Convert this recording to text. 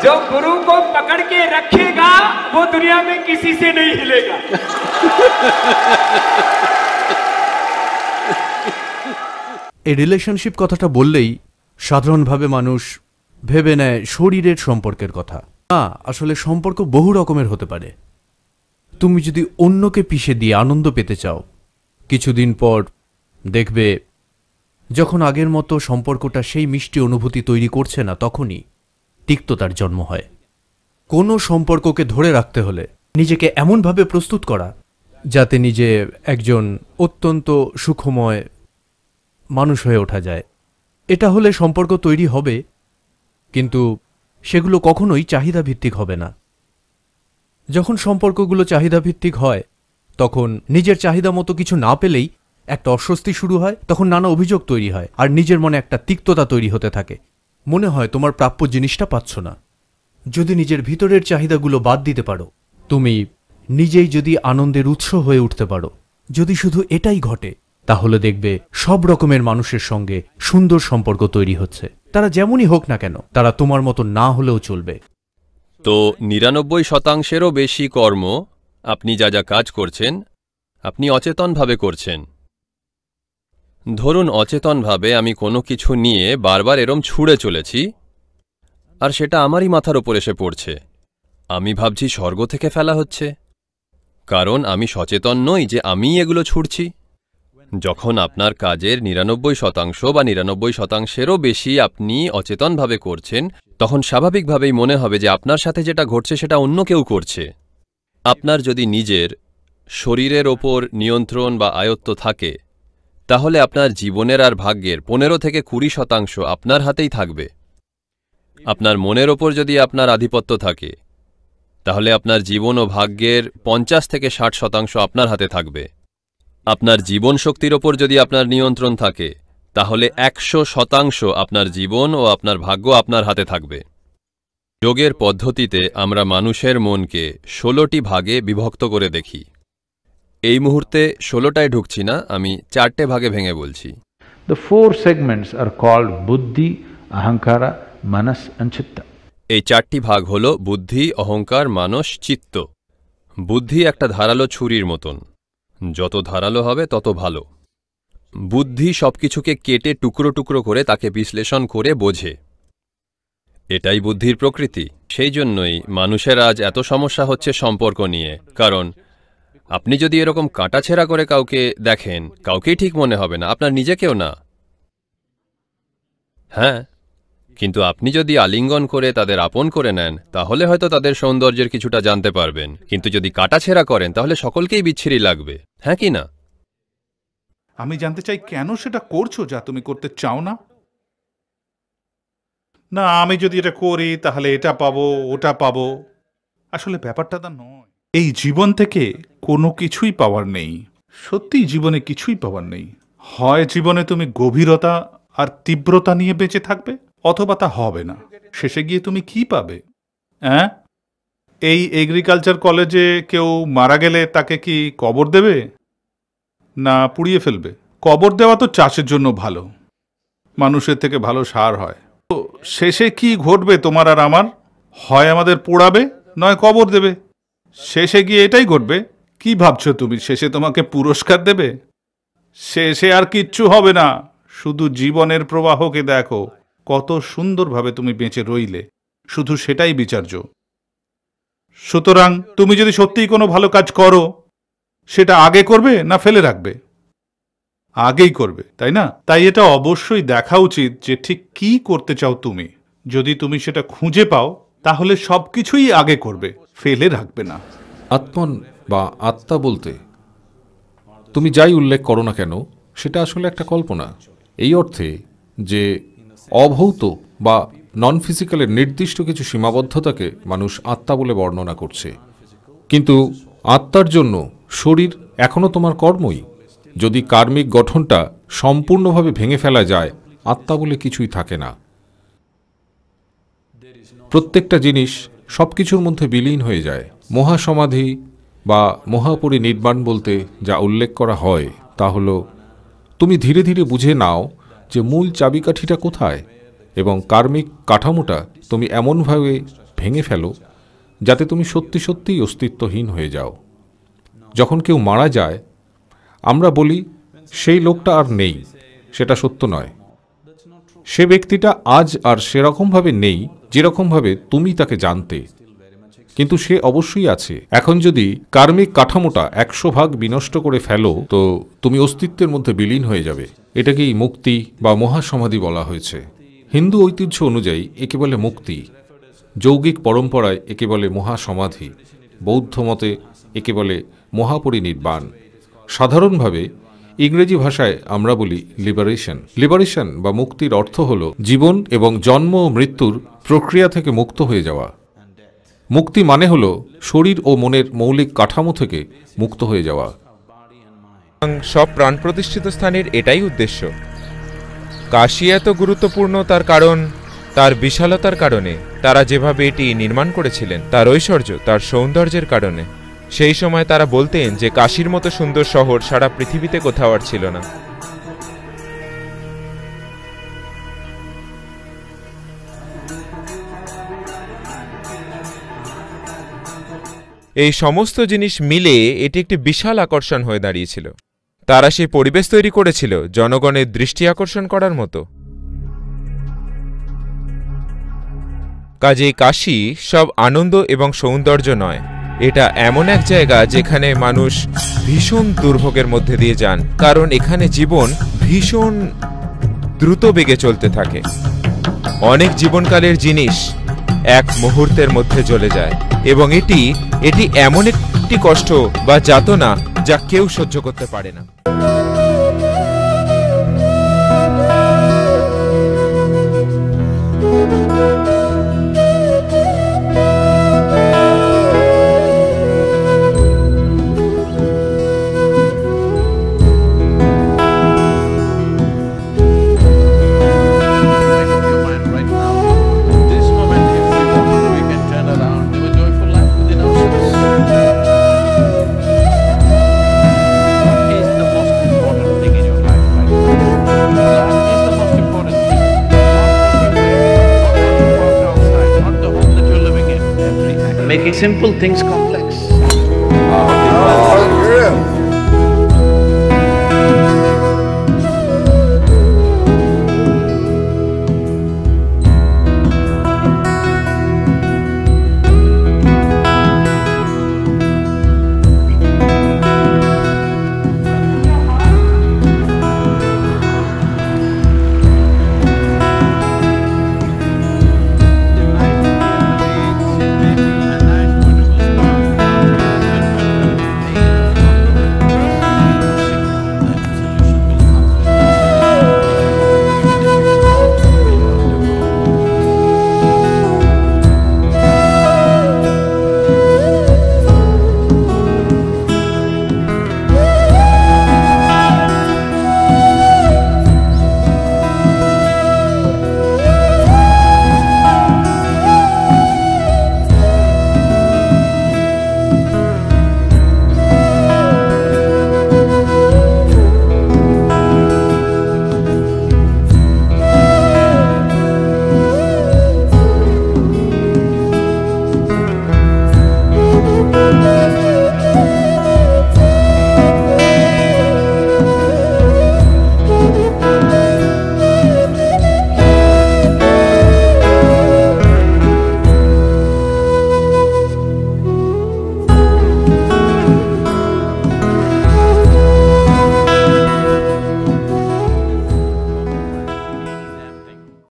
जो गुरु को पकड़ के रखेगा वो दुनिया में किसी से नहीं हिलेगा। এই রিলেশনশিপ কথাটা বললেই সাধারণভাবে মানুষ ভেবে নেয় শরীরের সম্পর্কের কথা। না, আসলে সম্পর্ক বহু রকমের হতে পারে। তুমি যদি অন্যকে পিষে দিয়ে আনন্দ পেতে চাও, কিছুদিন পর দেখবে যখন আগের মতো সম্পর্কটা সেই মিষ্টি অনুভূতি তৈরি করছে না, তখনই তিক্ততার জন্ম হয়। কোনো সম্পর্ককে ধরে রাখতে হলে নিজেকে এমনভাবে প্রস্তুত করা যাতে নিজে একজন অত্যন্ত সুখময় মানুষ হয়ে ওঠা যায়। এটা হলে সম্পর্ক তৈরি হবে, কিন্তু সেগুলো কখনোই চাহিদা ভিত্তিক হবে না। যখন সম্পর্কগুলো চাহিদা ভিত্তিক হয়, তখন নিজের চাহিদা মতো কিছু না পেলেই একটা অস্বস্তি শুরু হয়, তখন নানা অভিযোগ তৈরি হয়, আর নিজের মনে একটা তিক্ততা তৈরি হতে থাকে। মনে হয় তোমার প্রাপ্য জিনিসটা পাচ্ছ না। যদি নিজের ভিতরের চাহিদাগুলো বাদ দিতে পারো, তুমি নিজেই যদি আনন্দের উৎস হয়ে উঠতে পারো, যদি শুধু এটাই ঘটে, তাহলে দেখবে সব রকমের মানুষের সঙ্গে সুন্দর সম্পর্ক তৈরি হচ্ছে। তারা যেমনই হোক না কেন, তারা তোমার মতো না হলেও চলবে। তো ৯৯%-এরও বেশি কর্ম আপনি যা যা কাজ করছেন আপনি অচেতনভাবে করছেন। ধরুন অচেতনভাবে আমি কোনো কিছু নিয়ে বারবার এরম ছুঁড়ে চলেছি, আর সেটা আমারই মাথার ওপর এসে পড়ছে। আমি ভাবছি স্বর্গ থেকে ফেলা হচ্ছে, কারণ আমি সচেতন নই যে আমিই এগুলো ছুঁড়ছি। যখন আপনার কাজের ৯৯% বা ৯৯%-এরও বেশি আপনি অচেতনভাবে করছেন, তখন স্বাভাবিকভাবেই মনে হবে যে আপনার সাথে যেটা ঘটছে সেটা অন্য কেউ করছে। আপনার যদি নিজের শরীরের ওপর নিয়ন্ত্রণ বা আয়ত্ত থাকে, তাহলে আপনার জীবনের আর ভাগ্যের ১৫-২০% আপনার হাতেই থাকবে। আপনার মনের ওপর যদি আপনার আধিপত্য থাকে, তাহলে আপনার জীবন ও ভাগ্যের ৫০-৬০% আপনার হাতে থাকবে। আপনার জীবন শক্তির ওপর যদি আপনার নিয়ন্ত্রণ থাকে, তাহলে ১০০% আপনার জীবন ও আপনার ভাগ্য আপনার হাতে থাকবে। যোগের পদ্ধতিতে আমরা মানুষের মনকে ১৬টি ভাগে বিভক্ত করে দেখি। এই মুহূর্তে ১৬টায় ঢুকছি না, আমি ৪টে ভাগে ভেঙে বলছি। The four segments are called buddhi, ahankara, manas and chitta. এই ৪টি ভাগ হল বুদ্ধি, অহংকার, মানস, চিত্ত। বুদ্ধি একটা ধারালো ছুরির মতন, যত ধারালো হবে তত ভালো। বুদ্ধি সবকিছুকে কেটে টুকরো টুকরো করে তাকে বিশ্লেষণ করে বোঝে। এটাই বুদ্ধির প্রকৃতি। সেই জন্যই মানুষের আজ এত সমস্যা হচ্ছে সম্পর্ক নিয়ে, কারণ আপনি যদি এরকম কাটাছেঁড়া করে কাউকে দেখেন, কাউকেই ঠিক মনে হবে না, আপনার নিজেকেও না। হ্যাঁ, কিন্তু আপনি যদি আলিঙ্গন করে তাদের আপন করে নেন, তাহলে হয়তো তাদের সৌন্দর্যের কিছুটা জানতে পারবেন। কিন্তু যদি কাটাছেঁড়া করেন, তাহলে সকলকেই বিচ্ছিরি লাগবে, হ্যাঁ কি না? আমি জানতে চাই কেন সেটা করছো যা তুমি করতে চাও না? না, আমি যদি এটা করি তাহলে এটা পাবো, ওটা পাবো। আসলে ব্যাপারটা তা নয়। এই জীবন থেকে কোনো কিছুই পাওয়ার নেই। সত্যি জীবনে কিছুই পাওয়ার নেই। হয় জীবনে তুমি গভীরতা আর তীব্রতা নিয়ে বেঁচে থাকবে, অথবা তা হবে না। শেষে গিয়ে তুমি কি পাবে? হ্যাঁ, এই এগ্রিকালচার কলেজে কেউ মারা গেলে তাকে কি কবর দেবে না পুড়িয়ে ফেলবে? কবর দেওয়া তো চাষের জন্য ভালো, মানুষের থেকে ভালো সার হয়। তো শেষে কি ঘটবে তোমার আর আমার? হয় আমাদের পোড়াবে, নয় কবর দেবে। শেষে গিয়ে এটাই ঘটবে। কি ভাবছো তুমি শেষে তোমাকে পুরস্কার দেবে? শেষে আর কিচ্ছু হবে না, শুধু জীবনের প্রবাহকে দেখো, কত সুন্দরভাবে তুমি বেঁচে রইলে, শুধু সেটাই বিচার্য। সুতরাং তুমি যদি সত্যিই কোনো ভালো কাজ করো, সেটা আগে করবে না ফেলে রাখবে? আগেই করবে, তাই না? তাই এটা অবশ্যই দেখা উচিত যে ঠিক কি করতে চাও তুমি। যদি তুমি সেটা খুঁজে পাও, তাহলে সবকিছুই আগে করবে, ফেলে রাখবে না। আত্মন বা আত্মা বলতে তুমি যাই উল্লেখ করো না কেন, সেটা আসলে একটা কল্পনা। এই অর্থে যে অভৌত বা নন ফিজিক্যালের নির্দিষ্ট কিছু সীমাবদ্ধতাকে মানুষ আত্মা বলে বর্ণনা করছে। কিন্তু আত্মার জন্য শরীর এখনও তোমার কর্মই। যদি কার্মিক গঠনটা সম্পূর্ণভাবে ভেঙে ফেলা যায়, আত্মা বলে কিছুই থাকে না। প্রত্যেকটা জিনিস সব কিছুর মধ্যে বিলীন হয়ে যায়। মহাসমাধি বা মহাপরিনির্বাণ বলতে যা উল্লেখ করা হয়, তা হল তুমি ধীরে ধীরে বুঝে নাও যে মূল চাবিকাঠিটা কোথায়, এবং কার্মিক কাঠামোটা তুমি এমনভাবে ভেঙে ফেলো যাতে তুমি সত্যি সত্যিই অস্তিত্বহীন হয়ে যাও। যখন কেউ মারা যায় আমরা বলি সেই লোকটা আর নেই, সেটা সত্য নয়। সে ব্যক্তিটা আজ আর সেরকমভাবে নেই যেরকমভাবে তুমি তাকে জানতে, কিন্তু সে অবশ্যই আছে। এখন যদি কার্মিক কাঠামোটা 100 ভাগ বিনষ্ট করে ফেলো তো তুমি অস্তিত্বের মধ্যে বিলীন হয়ে যাবে। এটাকেই মুক্তি বা মহাসমাধি বলা হয়েছে। হিন্দু ঐতিহ্য অনুযায়ী একে বলে মুক্তি, যৌগিক পরম্পরায় একে বলে মহাসমাধি, বৌদ্ধ মতে একে বলে মহাপরিনির্বাণ। সাধারণভাবে ইংরেজি ভাষায় আমরা বলি লিবারেশন। লিবারেশন বা মুক্তির অর্থ হল জীবন এবং জন্ম ও মৃত্যুর প্রক্রিয়া থেকে মুক্ত হয়ে যাওয়া। মুক্তি মানে হল শরীর ও মনের মৌলিক কাঠামো থেকে মুক্ত হয়ে যাওয়া। সব প্রাণ প্রতিষ্ঠিত স্থানের এটাই উদ্দেশ্য। কাশী এত গুরুত্বপূর্ণ তার কারণ তার বিশালতার কারণে। তারা যেভাবে এটি নির্মাণ করেছিলেন তার ঐশ্বর্য, তার সৌন্দর্যের কারণে। সেই সময় তারা বলতেন যে কাশীর মতো সুন্দর শহর সারা পৃথিবীতে কোথাও আর ছিল না। এই সমস্ত জিনিস মিলে এটি একটি বিশাল আকর্ষণ হয়ে দাঁড়িয়েছিল। তারা সেই পরিবেশ তৈরি করেছিল জনগণের দৃষ্টি আকর্ষণ করার মতো। কাজেই কাশী সব আনন্দ এবং সৌন্দর্য নয়, এটা এমন এক জায়গা যেখানে মানুষ ভীষণ দুর্ভোগের মধ্যে দিয়ে যান, কারণ এখানে জীবন ভীষণ দ্রুত বেগে চলতে থাকে। অনেক জীবনকালের জিনিস এক মুহূর্তের মধ্যে চলে যায়, এবং এটি এমন একটি কষ্ট বা যাতনা যা কেউ সহ্য করতে পারে না। Making simple things complex.